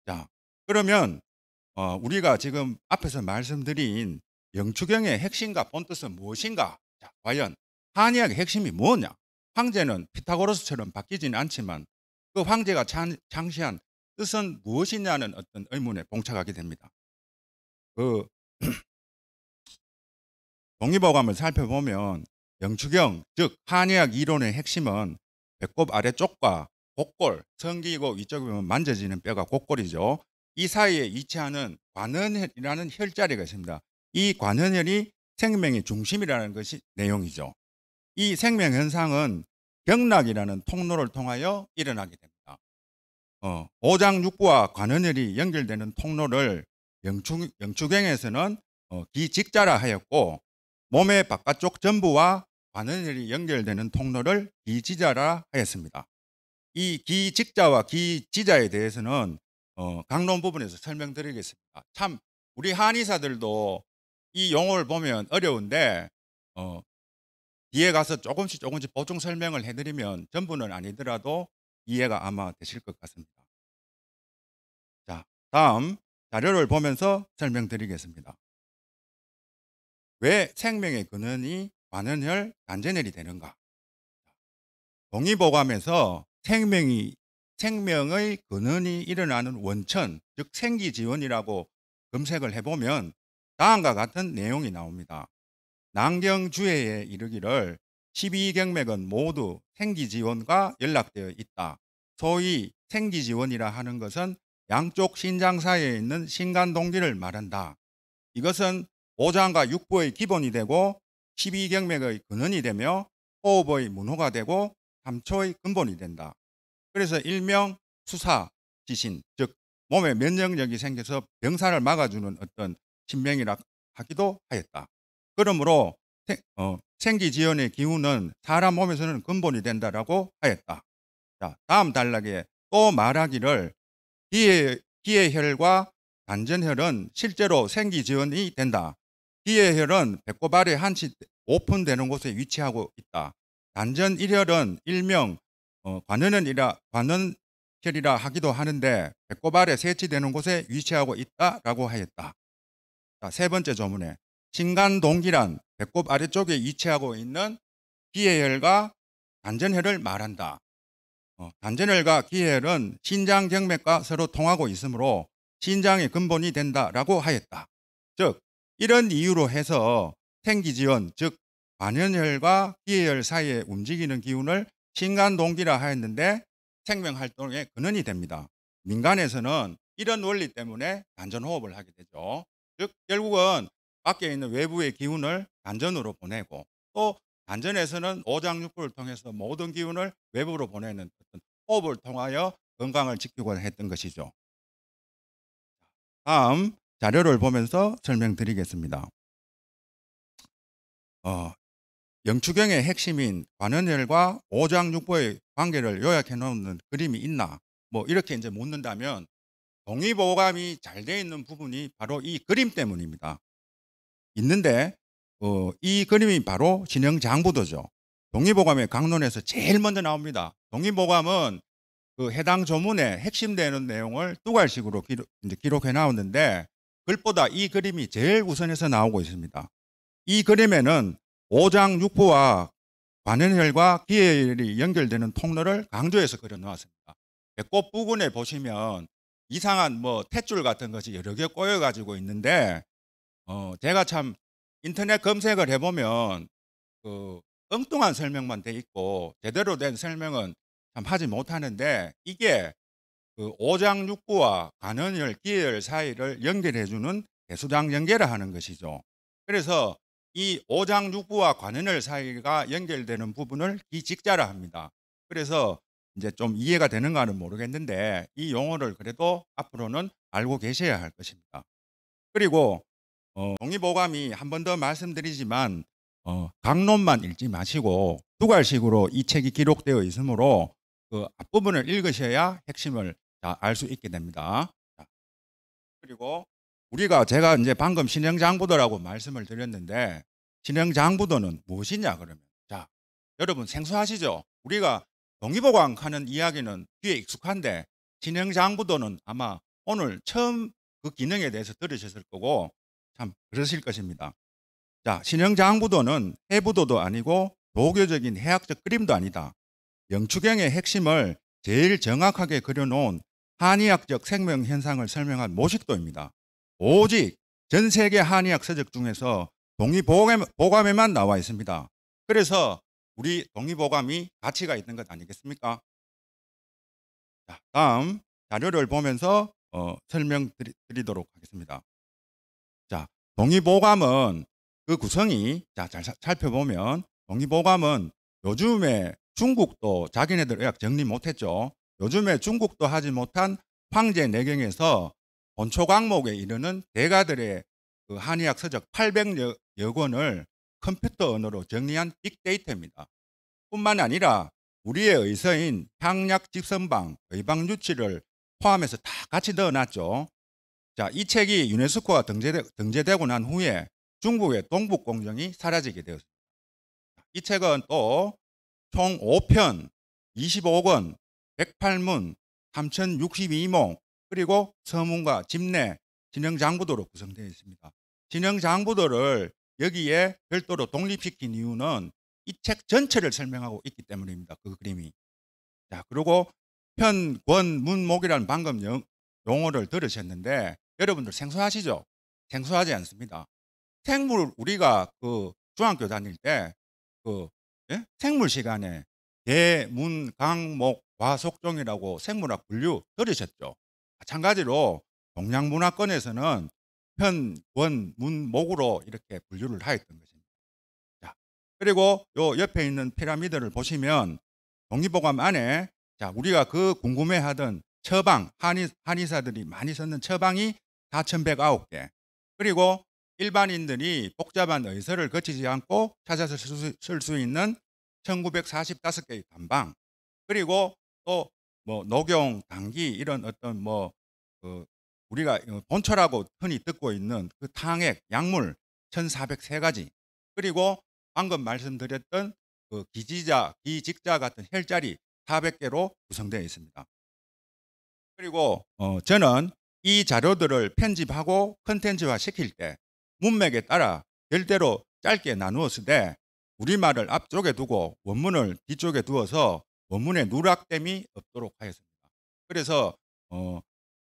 자, 그러면 우리가 지금 앞에서 말씀드린 영추경의 핵심과 본뜻은 무엇인가? 자, 과연 한의학의 핵심이 뭐냐? 황제는 피타고라스처럼 바뀌지는 않지만 그 황제가 창시한 뜻은 무엇이냐는 어떤 의문에 봉착하게 됩니다. 그 동의보감을 살펴보면 영추경, 즉 한의학 이론의 핵심은 배꼽 아래쪽과 곡골, 성기고 위쪽에 보면 만져지는 뼈가 곡골이죠. 이 사이에 위치하는 관원혈이라는 혈자리가 있습니다. 이 관원혈이 생명의 중심이라는 것이 내용이죠. 이 생명 현상은 경락이라는 통로를 통하여 일어나게 됩니다. 오장육부와 관원혈이 연결되는 통로를 영추경에서는 기직자라 하였고, 몸의 바깥쪽 전부와 관원혈이 연결되는 통로를 기지자라 하였습니다. 이 기직자와 기지자에 대해서는 강론 부분에서 설명드리겠습니다. 참 우리 한의사들도 이 용어를 보면 어려운데 뒤에 가서 조금씩 보충 설명을 해드리면 전부는 아니더라도 이해가 아마 되실 것 같습니다. 자, 다음 자료를 보면서 설명드리겠습니다. 왜 생명의 근원이 관원혈, 단전혈이 되는가? 동의보감에서 생명의 근원이 일어나는 원천, 즉 생기지원이라고 검색을 해보면 다음과 같은 내용이 나옵니다. 난경주의에 이르기를 12경맥은 모두 생기지원과 연락되어 있다. 소위 생기지원이라 하는 것은 양쪽 신장 사이에 있는 신간동기를 말한다. 이것은 오장과 육부의 기본이 되고 12경맥의 근원이 되며 호흡의 문호가 되고 3초의 근본이 된다. 그래서 일명 수사지신, 즉 몸에 면역력이 생겨서 병사를 막아주는 어떤 신명이라 하기도 하였다. 그러므로 생기지원의 기운은 사람 몸에서는 근본이 된다라고 하였다. 자, 다음 단락에 또 말하기를 기해혈과 단전혈은 실제로 생기지원이 된다. 기해혈은 배꼽 아래 한치 오픈되는 곳에 위치하고 있다. 단전일혈은 일명 관원혈이라 하기도 하는데 배꼽 아래 세치되는 곳에 위치하고 있다라고 하였다. 자, 세 번째 조문에 신간동기란 배꼽 아래쪽에 위치하고 있는 기해혈과 단전혈을 말한다. 단전혈과 기해혈은 신장 경맥과 서로 통하고 있으므로 신장의 근본이 된다라고 하였다. 즉 이런 이유로 해서 생기지원, 즉 관현혈과 기해혈 사이에 움직이는 기운을 신간동기라 하였는데 생명활동의 근원이 됩니다. 민간에서는 이런 원리 때문에 단전호흡을 하게 되죠. 즉 결국은 밖에 있는 외부의 기운을 단전으로 보내고, 또 단전에서는 오장육부를 통해서 모든 기운을 외부로 보내는 어떤 호흡을 통하여 건강을 지키고 했던 것이죠. 다음 자료를 보면서 설명드리겠습니다. 영추경의 핵심인 관원혈과 오장육부의 관계를 요약해 놓는 그림이 있나? 뭐 이렇게 이제 묻는다면 동의보감이 잘 되어 있는 부분이 바로 이 그림 때문입니다. 있는데 이 그림이 바로 진형장부도죠. 동의보감의 강론에서 제일 먼저 나옵니다. 동의보감은 그 해당 조문의 핵심되는 내용을 두괄식으로 기록해 나왔는데 글보다 이 그림이 제일 우선해서 나오고 있습니다. 이 그림에는 오장육부와 관현혈과 기해혈이 연결되는 통로를 강조해서 그려 놓았습니다. 배꼽 부근에 보시면 이상한 탯줄 같은 것이 여러 개 꼬여 가지고 있는데 제가 참 인터넷 검색을 해보면 그 엉뚱한 설명만 돼 있고 제대로 된 설명은 참 하지 못하는데, 이게 그 오장육부와 관현혈, 기해혈 사이를 연결해주는 대수장 연계라 하는 것이죠. 그래서 이 오장육부와 관현혈 사이가 연결되는 부분을 기직자라 합니다. 그래서 이제 좀 이해가 되는가는 모르겠는데 이 용어를 그래도 앞으로는 알고 계셔야 할 것입니다. 그리고 동의보감이 한 번 더 말씀드리지만 강론만 읽지 마시고 두괄식으로 이 책이 기록되어 있으므로 그 앞부분을 읽으셔야 핵심을 알 수 있게 됩니다. 그리고 제가 이제 방금 신형장부도라고 말씀을 드렸는데 신형장부도는 무엇이냐 그러면, 자, 여러분 생소하시죠? 우리가 동의보감 하는 이야기는 귀에 익숙한데 신형장부도는 아마 오늘 처음 그 기능에 대해서 들으셨을 거고 참 그러실 것입니다. 자, 신형장부도는 해부도도 아니고 도교적인 해학적 그림도 아니다. 영추경의 핵심을 제일 정확하게 그려놓은 한의학적 생명 현상을 설명한 모식도입니다. 오직 전 세계 한의학 서적 중에서 동의보감에만 나와 있습니다. 그래서 우리 동의보감이 가치가 있는 것 아니겠습니까? 자, 다음 자료를 보면서 설명드리도록 하겠습니다. 자, 동의보감은 그 구성이 잘 살펴보면 동의보감은 요즘에 중국도 자기네들 의학 정리 못했죠. 요즘에 중국도 하지 못한 황제 내경에서 본초 강목에 이르는 대가들의 그 한의학 서적 800여 권을 컴퓨터 언어로 정리한 빅데이터입니다. 뿐만 아니라 우리의 의서인 향약 직선방, 의방유치를 포함해서 다 같이 넣어놨죠. 자, 이 책이 유네스코가 등재되고 난 후에 중국의 동북공정이 사라지게 되었습니다. 이 책은 또 총 5편, 25권, 108문, 3062목, 그리고 서문과 집내, 진영장부도로 구성되어 있습니다. 진영장부도를 여기에 별도로 독립시킨 이유는 이 책 전체를 설명하고 있기 때문입니다. 그 그림이. 자, 그리고 편, 권, 문, 목이라는 방금 용어를 들으셨는데 여러분들 생소하시죠? 생소하지 않습니다. 생물 우리가 그 중학교 다닐 때그 생물 시간에 대, 문, 강, 목, 과, 속종이라고 생물학 분류 들으셨죠? 마찬가지로 동양문화권에서는 편, 권, 문, 목으로 이렇게 분류를 하였던 것입니다. 자, 그리고 요 옆에 있는 피라미드를 보시면 동의보감 안에 자, 우리가 그 궁금해하던 처방, 한의사들이 많이 썼는 처방이 4,109개. 그리고 일반인들이 복잡한 의서를 거치지 않고 찾아서 쓸 수 있는 1,945개의 단방. 그리고 또 뭐 녹용, 당기 이런 어떤 그 우리가 본초라고 흔히 듣고 있는 그 탕액, 약물 1,403가지. 그리고 방금 말씀드렸던 그 기직자 같은 혈자리 400개로 구성되어 있습니다. 그리고 저는 이 자료들을 편집하고 컨텐츠화 시킬 때 문맥에 따라 별대로 짧게 나누었을 때 우리말을 앞쪽에 두고 원문을 뒤쪽에 두어서 원문의 누락됨이 없도록 하였습니다. 그래서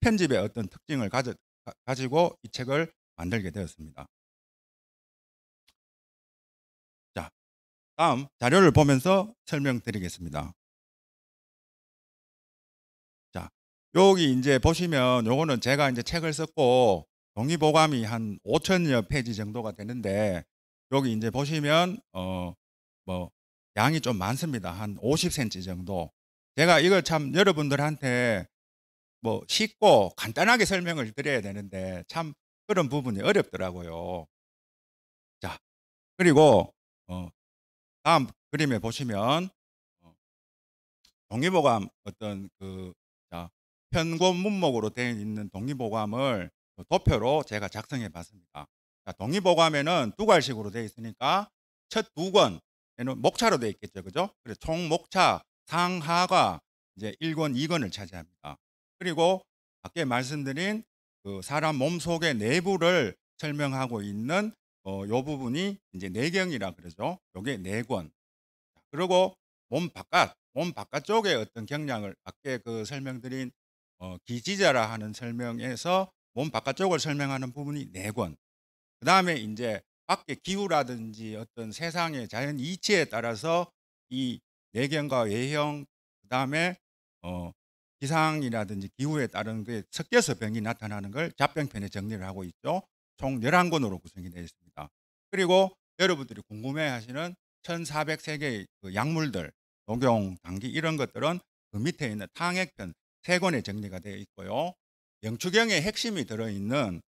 편집의 어떤 특징을 가지고 이 책을 만들게 되었습니다. 자, 다음 자료를 보면서 설명드리겠습니다. 자, 여기 이제 보시면 요거는 제가 이제 책을 썼고 동의보감이 한 5,000여 페이지 정도가 되는데 여기 이제 보시면 뭐 양이 좀 많습니다. 한 50cm 정도. 제가 이걸 참 여러분들한테 뭐 쉽고 간단하게 설명을 드려야 되는데 참 그런 부분이 어렵더라고요. 자, 그리고 다음 그림에 보시면 어, 동의보감 어떤 그 자, 편권 문목으로 되어 있는 동의보감을 도표로 제가 작성해 봤습니다. 자, 동의보감에는 두 갈식으로 되어 있으니까 첫 두 권에는 목차로 되어 있겠죠. 그죠? 그래서 총 목차 상하가 이제 1권, 2권을 차지합니다. 그리고 아까 말씀드린 그 사람 몸 속의 내부를 설명하고 있는 요 부분이 이제 내경이라 그러죠. 요게 4권. 그리고 몸 바깥쪽에 어떤 경량을 아까 그 설명드린 기지자라 하는 설명에서 몸 바깥쪽을 설명하는 부분이 4권. 그다음에 이제 밖의 기후라든지 어떤 세상의 자연 이치에 따라서 이 내경과 외형 그다음에 기상이라든지 기후에 따른 게 섞여서 병이 나타나는 걸 잡병편에 정리를 하고 있죠. 총 11권으로 구성이 되어 있습니다. 그리고 여러분들이 궁금해하시는 1,403개의 그 약물들, 녹용, 당기 이런 것들은 그 밑에 있는 탕액편 3권에 정리가 되어 있고요. 영추경의 핵심이 들어있는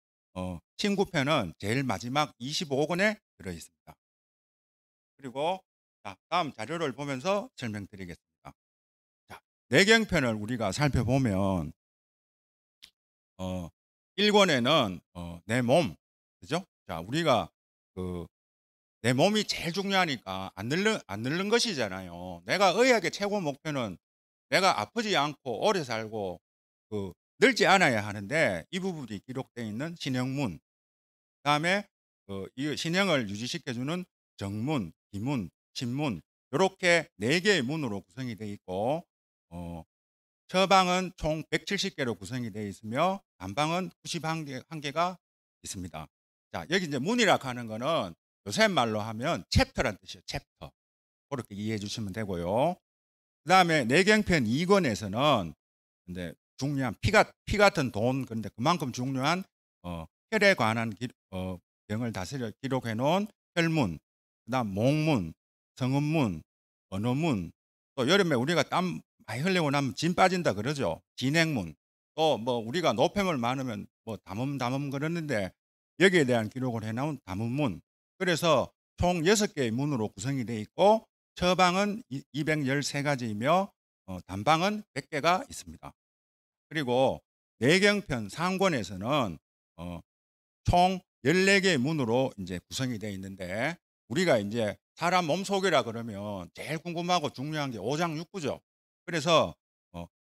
친구편은 제일 마지막 25권에 들어 있습니다. 그리고 자, 다음 자료를 보면서 설명드리겠습니다. 자, 내경편을 우리가 살펴보면 1권에는 내 몸, 그죠? 자, 우리가 그 내 몸이 제일 중요하니까 안 늙는 것이잖아요. 내가 의학의 최고 목표는 내가 아프지 않고 오래 살고 그 넓지 않아야 하는데 이 부분이 기록되어 있는 신형문, 그다음에 이 신형을 유지시켜 주는 정문, 기문, 신문, 요렇게 4 개의 문으로 구성이 되어 있고 서방은 총 170 개로 구성이 되어 있으며 남방은 91 개가 있습니다. 자, 여기 이제 문이라 하는 거는 요새 말로 하면 챕터란 뜻이에요. 챕터. 그렇게 이해해 주시면 되고요. 그다음에 내경편 2권에서는 인제 중요한 피 같은 돈, 그런데 그만큼 중요한 혈에 관한 병을 다스려 기록해 놓은 혈문, 그다음 목문, 성음문, 언어문, 또 여름에 우리가 땀 많이 흘리고 나면 진 빠진다 그러죠. 진행문, 또 뭐 우리가 노폐물 많으면 뭐 담음 그러는데 여기에 대한 기록을 해 놓은 담음문. 그래서 총 6 개의 문으로 구성이 되어 있고 처방은 213 가지이며 단방은 100 개가 있습니다. 그리고 내경편 상권에서는 총 14 개의 문으로 인제 구성이 되어 있는데 우리가 인제 사람 몸속이라 그러면 제일 궁금하고 중요한 게 오장육부죠. 그래서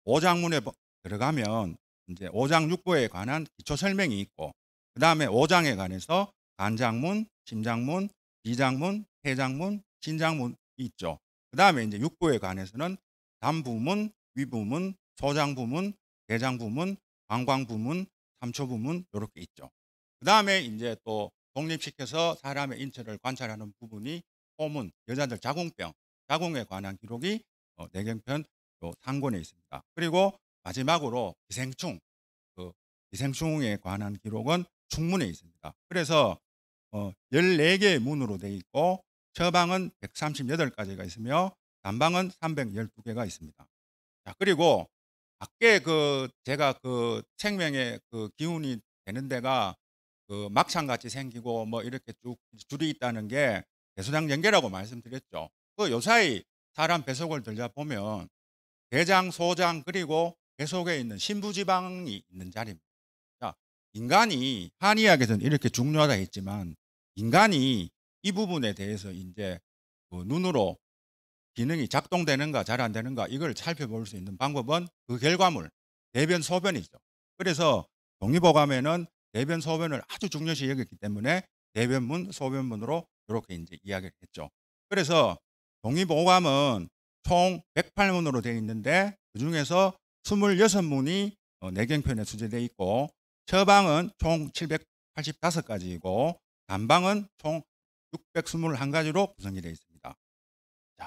오장문에 들어가면 인제 오장육부에 관한 기초 설명이 있고, 그다음에 오장에 관해서 간장문, 심장문, 비장문, 폐장문, 신장문이 있죠. 그다음에 인제 육부에 관해서는 담부문, 위부문, 소장부문, 대장부문, 방광부문, 삼초부문 요렇게 있죠. 그다음에 인제 또 독립시켜서 사람의 인체를 관찰하는 부분이 호문, 여자들 자궁병, 자궁에 관한 기록이 내경편 요 상권에 있습니다. 그리고 마지막으로 기생충, 그 기생충에 관한 기록은 충문에 있습니다. 그래서 14 개의 문으로 되어 있고 처방은 138 가지가 있으며 단방은 312 개가 있습니다. 자, 그리고 밖에 제가 생명의 기운이 되는 데가 막창같이 생기고 뭐 이렇게 쭉 줄이 있다는 게 배소장 연계라고 말씀드렸죠. 요사이 사람 뱃속을 들여다보면 대장, 소장, 그리고 배 속에 있는 심부지방이 있는 자리입니다. 자, 인간이 한의학에서는 이렇게 중요하다 했지만 인간이 이 부분에 대해서 인제 눈으로 기능이 작동되는가 잘 안 되는가 이걸 살펴볼 수 있는 방법은 그 결과물, 대변, 소변이죠. 그래서 동의보감에는 대변, 소변을 아주 중요시 여겼기 때문에 대변문, 소변문으로 요렇게 인제 이야기를 했죠. 그래서 동의보감은 총 108 문으로 되어 있는데 그중에서 26 문이 내경편에 수재되어 있고 처방은 총 785 가지이고 단방은 총 621 가지로 구성이 되어 있습니다.